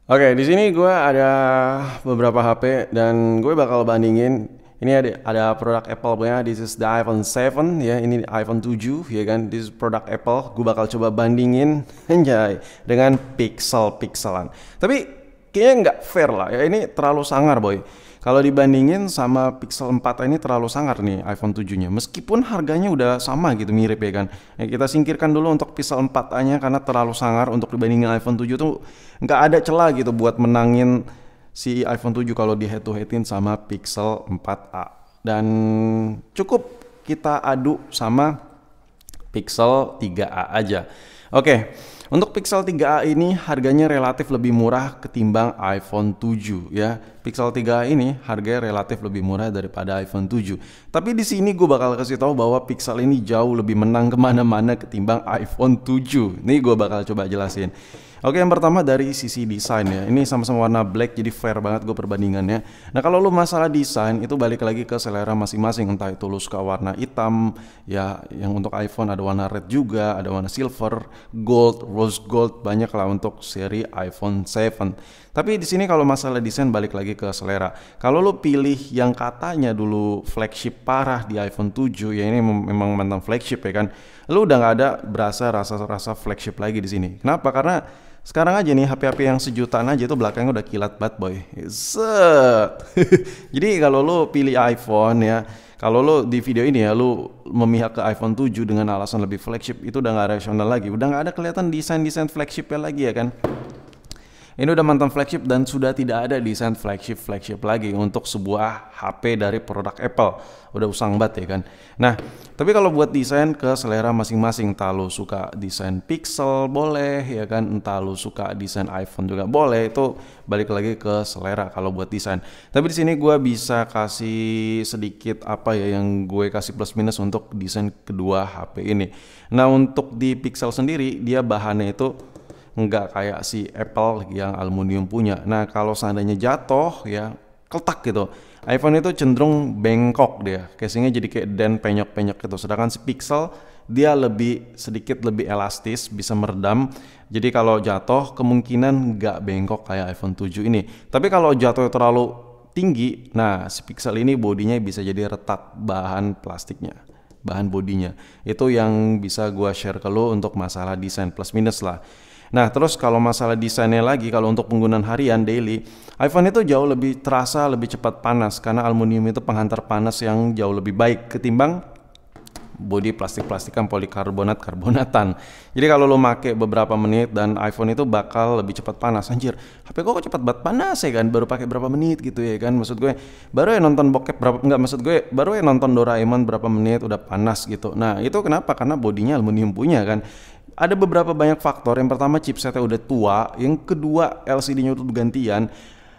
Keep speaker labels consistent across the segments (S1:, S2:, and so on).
S1: Oke, di sini gue ada beberapa HP dan gue bakal bandingin. Ini ada produk Apple punya. This is the iPhone 7 ya. Ini iPhone 7 ya kan. This is produk Apple. Gue bakal coba bandingin anjay dengan pixel-pixelan. Tapi kayaknya nggak fair lah ya. Ini terlalu sangar boy. Kalau dibandingin sama Pixel 4 ini terlalu sangar nih iPhone 7-nya. Meskipun harganya udah sama gitu mirip ya kan. Ya, kita singkirkan dulu untuk Pixel 4a-nya karena terlalu sangar untuk dibandingin iPhone 7 tuh nggak ada celah gitu buat menangin si iPhone 7 kalau di head to headin sama Pixel 4a. Dan cukup kita adu sama Pixel 3a aja. Oke, untuk Pixel 3a ini harganya relatif lebih murah ketimbang iPhone 7 ya. Pixel 3a ini harganya relatif lebih murah daripada iPhone 7. Tapi di sini gue bakal kasih tahu bahwa Pixel ini jauh lebih menang kemana-mana ketimbang iPhone 7. Nih gue bakal coba jelasin. Oke, yang pertama dari sisi desain ya. Ini sama-sama warna black jadi fair banget gue perbandingannya. Nah, kalau lu masalah desain itu balik lagi ke selera masing-masing. Entah itu lu suka warna hitam ya, yang untuk iPhone ada warna red juga, ada warna silver, gold, rose gold, banyak lah untuk seri iPhone 7. Tapi di sini kalau masalah desain balik lagi ke selera. Kalau lu pilih yang katanya dulu flagship parah di iPhone 7 ya, ini memang mantan flagship ya kan. Lu udah nggak ada berasa rasa flagship lagi di sini. Kenapa? Karena sekarang aja nih HP-HP yang sejutaan aja itu belakangnya udah kilat banget boy. Set. Jadi kalau lu pilih iPhone ya, kalau lu di video ini ya lu memihak ke iPhone 7 dengan alasan lebih flagship, itu udah nggak rasional lagi. Udah nggak ada kelihatan desain-desain flagshipnya lagi ya kan. Ini udah mantan flagship dan sudah tidak ada desain flagship lagi untuk sebuah HP dari produk Apple. Udah usang banget ya kan. Nah, tapi kalau buat desain ke selera masing-masing, entah lu suka desain Pixel boleh ya kan, entah lu suka desain iPhone juga boleh, itu balik lagi ke selera kalau buat desain. Tapi di sini gue bisa kasih sedikit apa ya yang gue kasih plus minus untuk desain kedua HP ini. Nah, untuk di Pixel sendiri dia bahannya itu nggak kayak si Apple yang aluminium punya. Nah, kalau seandainya jatuh ya keletak gitu. iPhone itu cenderung bengkok dia. Casingnya jadi kayak den penyok-penyok gitu. Sedangkan si Pixel dia sedikit lebih elastis, bisa meredam. Jadi kalau jatuh kemungkinan nggak bengkok kayak iPhone 7 ini. Tapi kalau jatuh terlalu tinggi, nah si Pixel ini bodinya bisa jadi retak bahan plastiknya. Bahan bodinya. Itu yang bisa gua share ke lo untuk masalah desain plus minus lah. Nah, terus kalau masalah desainnya lagi, kalau untuk penggunaan harian daily, iPhone itu jauh lebih terasa lebih cepat panas karena aluminium itu penghantar panas yang jauh lebih baik ketimbang bodi plastik-plastikan polikarbonat-karbonatan. Jadi kalau lo make beberapa menit dan iPhone itu bakal lebih cepat panas. Anjir, HP kok cepat banget panas ya kan? Baru pakai berapa menit gitu ya kan? Maksud gue, baru ya nonton bokep berapa, enggak, maksud gue baru ya nonton Doraemon berapa menit udah panas gitu. Nah, itu kenapa? Karena bodinya aluminium punya kan. Ada beberapa banyak faktor. Yang pertama chipsetnya udah tua, yang kedua LCD-nya udah gantian.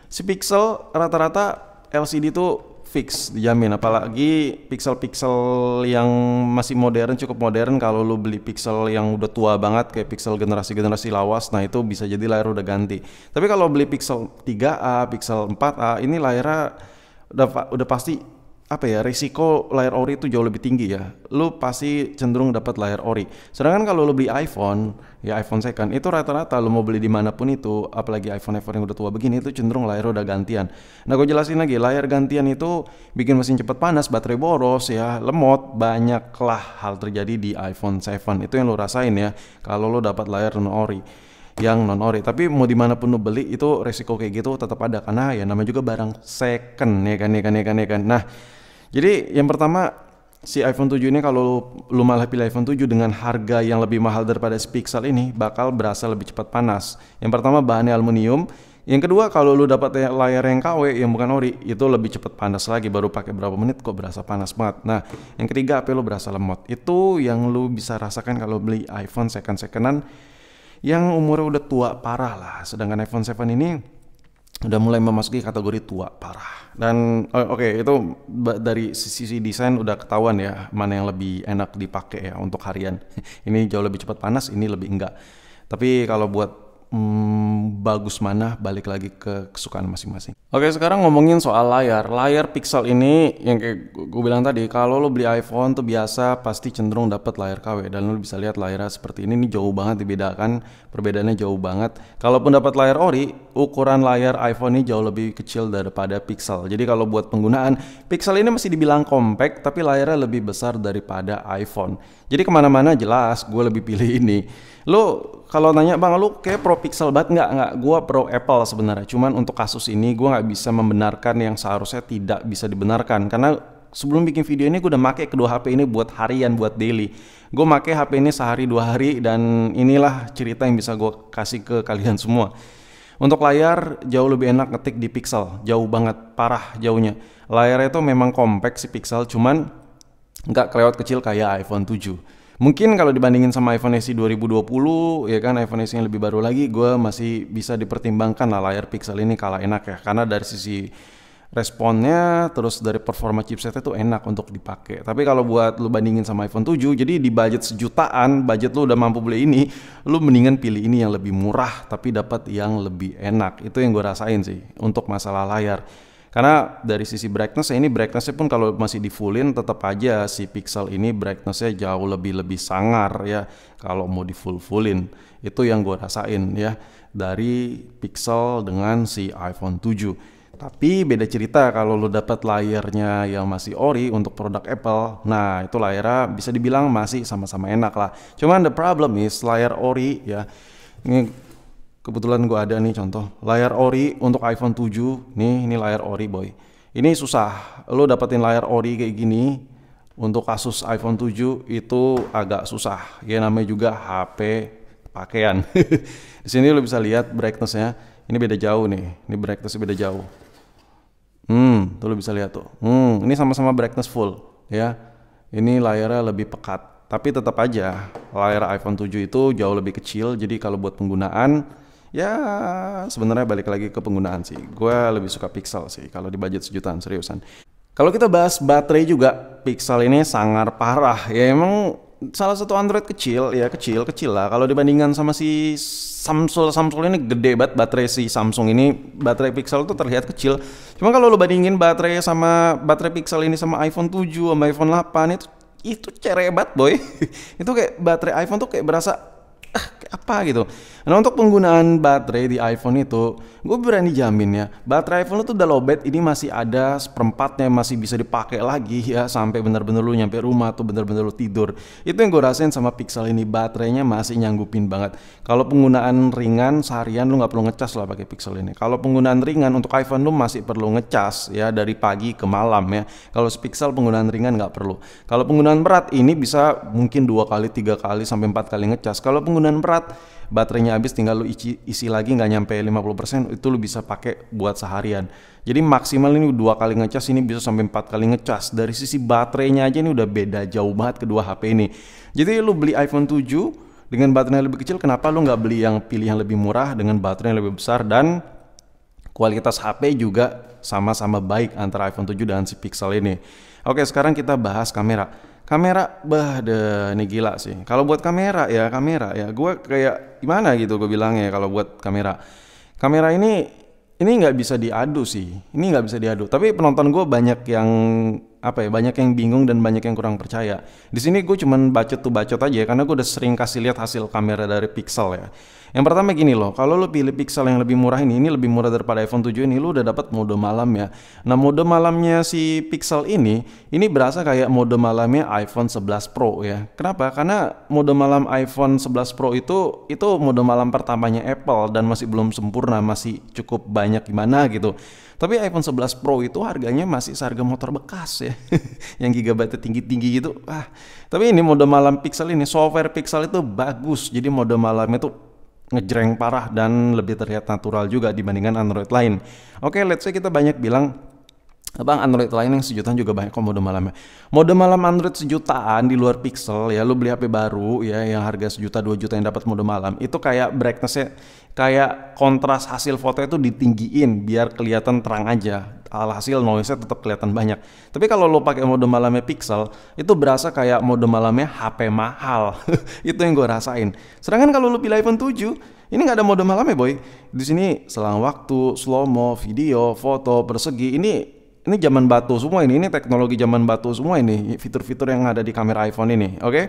S1: Si Pixel rata-rata LCD itu fix dijamin, apalagi pixel-pixel yang masih modern, cukup modern. Kalau lu beli pixel yang udah tua banget kayak pixel generasi lawas, nah itu bisa jadi layar udah ganti. Tapi kalau beli pixel 3a, pixel 4a, ini layarnya udah pasti apa ya, risiko layar ori itu jauh lebih tinggi ya. Lu pasti cenderung dapat layar ori. Sedangkan kalau lu beli iPhone, ya iPhone second itu rata-rata lu mau beli dimanapun itu, apalagi iPhone yang udah tua begini, itu cenderung layar udah gantian. Nah, gue jelasin lagi, layar gantian itu bikin mesin cepat panas, baterai boros ya, lemot, banyaklah hal terjadi di iPhone 7. Itu yang lu rasain ya kalau lu dapat layar non ori, yang non ori. Tapi mau dimanapun lu beli itu resiko kayak gitu tetap ada karena ya namanya juga barang second ya kan. Nah, jadi yang pertama si iPhone 7 ini kalau lu malah pilih iPhone 7 dengan harga yang lebih mahal daripada si Pixel ini bakal berasa lebih cepat panas. Yang pertama bahannya aluminium. Yang kedua kalau lu dapat layar yang KW yang bukan ori itu lebih cepat panas lagi, baru pakai berapa menit kok berasa panas banget. Nah, yang ketiga HP lu berasa lemot. Itu yang lu bisa rasakan kalau beli iPhone secondan yang umurnya udah tua parah lah. Sedangkan iPhone 7 ini udah mulai memasuki kategori tua parah. Dan oke, itu dari sisi desain udah ketahuan ya mana yang lebih enak dipakai ya untuk harian. Ini jauh lebih cepat panas, ini lebih enggak. Tapi kalau buat bagus mana balik lagi ke kesukaan masing-masing. Oke, sekarang ngomongin soal layar Pixel ini yang kayak gue bilang tadi, kalau lo beli iPhone tuh biasa pasti cenderung dapat layar KW, dan lo bisa lihat layarnya seperti ini jauh banget dibedakan, perbedaannya jauh banget. Kalaupun dapat layar ori, ukuran layar iPhone ini jauh lebih kecil daripada Pixel. Jadi kalau buat penggunaan, Pixel ini masih dibilang compact, tapi layarnya lebih besar daripada iPhone. Jadi kemana-mana jelas gue lebih pilih ini. Lo kalau nanya bang, lu kayak pro Pixel banget nggak? Gue pro Apple sebenarnya. Cuman untuk kasus ini gue nggak bisa membenarkan yang seharusnya tidak bisa dibenarkan. Karena sebelum bikin video ini gue udah pakai kedua HP ini buat harian, buat daily. Gue pakai HP ini sehari 2 hari dan inilah cerita yang bisa gue kasih ke kalian semua. Untuk layar jauh lebih enak ngetik di Pixel, jauh banget, parah jauhnya. Layarnya itu memang compact si Pixel, cuman nggak kelewat kecil kayak iPhone 7. Mungkin kalau dibandingin sama iPhone SE 2020, ya kan iPhone SE yang lebih baru lagi, gue masih bisa dipertimbangkan lah layar Pixel ini kalah enak ya, karena dari sisi responnya terus dari performa chipsetnya tuh enak untuk dipakai. Tapi kalau buat lu bandingin sama iPhone 7, jadi di budget sejutaan, budget lu udah mampu beli ini, lu mendingan pilih ini yang lebih murah tapi dapat yang lebih enak. Itu yang gue rasain sih untuk masalah layar. Karena dari sisi brightness, ini brightnessnya pun kalau masih di fullin tetap aja si Pixel ini brightnessnya jauh lebih sangar ya kalau mau di fullin. Itu yang gue rasain ya dari Pixel dengan si iPhone 7. Tapi beda cerita kalau lo dapat layarnya yang masih ori untuk produk Apple. Nah itu layarnya bisa dibilang masih sama-sama enak lah. Cuman the problem is layar ori ya. Ini kebetulan gue ada nih contoh. Layar ori untuk iPhone 7. Nih ini layar ori boy. Ini susah. Lo dapetin layar ori kayak gini untuk kasus iPhone 7 itu agak susah. Ya namanya juga HP pakaian. Di sini lo bisa lihat brightnessnya. Ini beda jauh nih. Ini brightnessnya beda jauh. Tuh lo bisa lihat tuh. Ini sama-sama brightness full ya. Ini layarnya lebih pekat. Tapi tetap aja layar iPhone 7 itu jauh lebih kecil. Jadi kalau buat penggunaan ya sebenarnya balik lagi ke penggunaan sih. Gue lebih suka Pixel sih kalau di budget sejutaan seriusan. Kalau kita bahas baterai juga, Pixel ini sangar parah. Ya emang salah satu Android kecil lah. Kalau dibandingkan sama si Samsung ini gede banget baterai si Samsung ini. Baterai Pixel itu terlihat kecil. Cuma kalau lo bandingin baterai Pixel ini sama iPhone 7 sama iPhone 8 itu cerebat boy. Itu kayak baterai iPhone tuh kayak berasa kayak apa gitu. Nah untuk penggunaan baterai di iPhone itu, gue berani jamin ya, baterai iPhone itu udah lowbat, ini masih ada seperempatnya masih bisa dipakai lagi ya sampai benar-benar lu nyampe rumah tuh benar-benar lu tidur. Itu yang gue rasain sama Pixel ini, baterainya masih nyanggupin banget. Kalau penggunaan ringan seharian lu nggak perlu ngecas lah pakai Pixel ini. Kalau penggunaan ringan untuk iPhone lu masih perlu ngecas ya dari pagi ke malam ya. Kalau Pixel penggunaan ringan nggak perlu. Kalau penggunaan berat ini bisa mungkin 2 kali, 3 kali sampai 4 kali ngecas. Kalau penggunaan berat baterainya habis tinggal lu isi lagi nggak nyampe 50%, itu lu bisa pakai buat seharian. Jadi maksimal ini 2 kali ngecas, ini bisa sampai 4 kali ngecas. Dari sisi baterainya aja ini udah beda jauh banget kedua HP ini. Jadi lu beli iPhone 7 dengan baterai yang lebih kecil, kenapa lu nggak beli yang pilih yang lebih murah dengan baterai yang lebih besar dan kualitas HP juga sama-sama baik antara iPhone 7 dan si Pixel ini. Oke, sekarang kita bahas kamera. Kamera, ini gila sih. Kalau buat kamera ya, gue kayak gimana gitu gue bilangnya kalau buat kamera. Kamera ini nggak bisa diadu sih. Ini nggak bisa diadu. Tapi penonton gue banyak yang banyak yang bingung dan banyak yang kurang percaya. Di sini gue cuman bacot aja karena gue udah sering kasih lihat hasil kamera dari Pixel ya. Yang pertama gini loh, kalau lo pilih Pixel yang lebih murah ini lebih murah daripada iPhone 7 ini, lo udah dapat mode malam ya. Nah mode malamnya si Pixel ini berasa kayak mode malamnya iPhone 11 Pro ya. Kenapa? Karena mode malam iPhone 11 Pro itu mode malam pertamanya Apple dan masih belum sempurna, masih cukup banyak gimana gitu. Tapi iPhone 11 Pro itu harganya masih seharga motor bekas ya. Yang gigabyte tinggi-tinggi gitu. Tapi ini mode malam Pixel ini, software Pixel itu bagus. Jadi mode malamnya tuh ngejreng parah dan lebih terlihat natural juga dibandingkan Android lain. Oke, let's say kita banyak bilang Bang, Android lain yang sejutaan juga banyak kok mode malamnya. Mode malam Android sejutaan di luar Pixel ya, lu beli HP baru ya yang harga 1 juta 2 juta yang dapat mode malam, itu kayak brightness-nya, kayak kontras hasil foto itu ditinggiin biar kelihatan terang aja. Alhasil noise-nya tetap kelihatan banyak. Tapi kalau lo pakai mode malamnya Pixel, itu berasa kayak mode malamnya HP mahal. Itu yang gue rasain. Sedangkan kalau lo pilih iPhone 7, ini nggak ada mode malamnya boy. Di sini selang waktu, slow mo, video, foto, persegi. Ini zaman batu semua ini teknologi zaman batu semua ini, fitur-fitur yang ada di kamera iPhone ini, oke?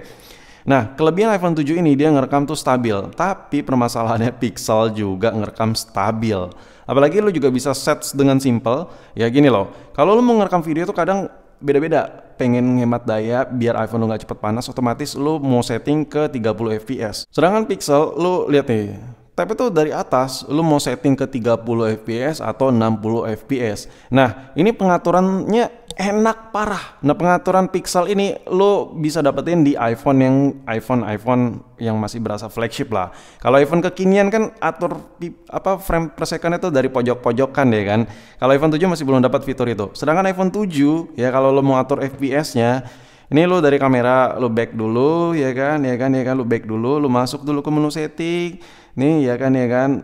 S1: Nah, kelebihan iPhone 7 ini dia ngerekam tuh stabil, tapi permasalahannya Pixel juga ngerekam stabil. Apalagi lu juga bisa set dengan simple, ya gini loh. Kalau lu mau ngerekam video tuh kadang beda-beda. Pengen ngehemat daya biar iPhone lu nggak cepet panas, otomatis lu mau setting ke 30 fps. Sedangkan Pixel, lu lihat nih, tapi tuh dari atas lu mau setting ke 30 fps atau 60 fps. Nah, ini pengaturannya enak parah. Nah, pengaturan Pixel ini lu bisa dapetin di iPhone yang masih berasa flagship lah. Kalau iPhone kekinian kan atur frame per second itu dari pojok-pojokan ya kan. Kalau iPhone 7 masih belum dapat fitur itu. Sedangkan iPhone 7 ya kalau lu mau atur FPS-nya, ini lu dari kamera lu back dulu ya kan lu back dulu, lu masuk dulu ke menu setting. Nih ya kan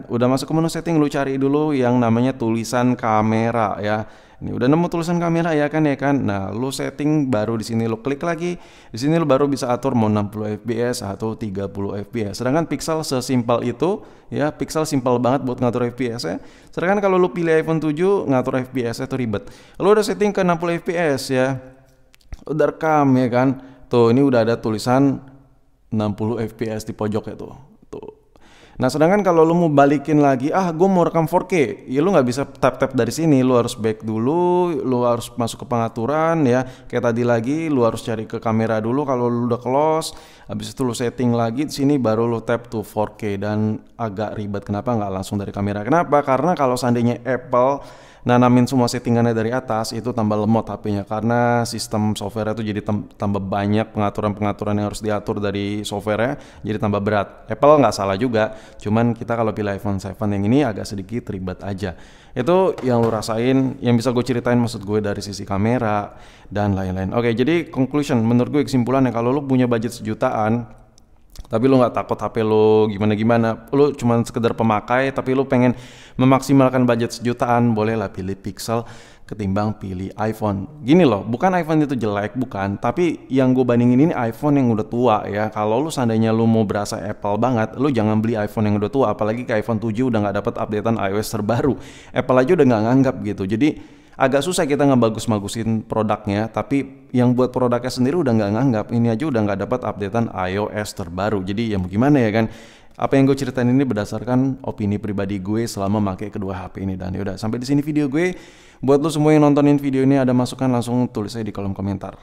S1: udah masuk ke menu setting, lu cari dulu yang namanya tulisan kamera ya. Ini udah nemu tulisan kamera ya kan. Nah, lu setting baru di sini lu klik lagi. Di sini lu baru bisa atur mau 60 fps atau 30 fps. Sedangkan Pixel sesimpel itu ya, Pixel simpel banget buat ngatur fps ya. Sedangkan kalau lu pilih iPhone 7 ngatur fps itu ribet. Lu udah setting ke 60 fps ya. Udah rekam ya kan. Tuh, ini udah ada tulisan 60 fps di pojok itu. Tuh. Nah, sedangkan kalau lu mau balikin lagi, gue mau rekam 4K, ya lu nggak bisa tap-tap dari sini, lu harus back dulu, lu harus masuk ke pengaturan ya, kayak tadi lagi, lu harus cari ke kamera dulu kalau lu udah close, habis itu lu setting lagi di sini baru lu tap to 4K dan agak ribet. Kenapa nggak langsung dari kamera? Kenapa? Karena kalau seandainya Apple nanamin semua settingannya dari atas, itu tambah lemot HP-nya karena sistem software itu jadi tambah banyak pengaturan-pengaturan yang harus diatur dari software-nya, jadi tambah berat. Apple nggak salah juga, cuman kita kalau pilih iPhone 7 yang ini agak sedikit ribet aja. Itu yang lu rasain, yang bisa gue ceritain maksud gue dari sisi kamera dan lain-lain. Oke, jadi conclusion, menurut gue kesimpulannya kalau lu punya budget sejutaan, tapi lu nggak takut HP lu gimana-gimana, lu cuma sekedar pemakai tapi lu pengen memaksimalkan budget sejutaan, bolehlah pilih Pixel ketimbang pilih iPhone. Gini loh, bukan iPhone itu jelek, bukan, tapi yang gue bandingin ini iPhone yang udah tua ya. Kalau lu seandainya lu mau berasa Apple banget, lu jangan beli iPhone yang udah tua, apalagi ke iPhone 7 udah nggak dapet updatean iOS terbaru. Apple aja udah nggak nganggap gitu, jadi agak susah kita ngebagus-bagusin produknya, tapi yang buat produknya sendiri udah nggak nganggap, ini aja udah nggak dapat updatean iOS terbaru. Jadi ya gimana ya kan, apa yang gue ceritain ini berdasarkan opini pribadi gue selama pakai kedua HP ini. Dan yaudah, sampai di sini video gue. Buat lo semua yang nontonin video ini ada masukan, langsung tulis aja di kolom komentar.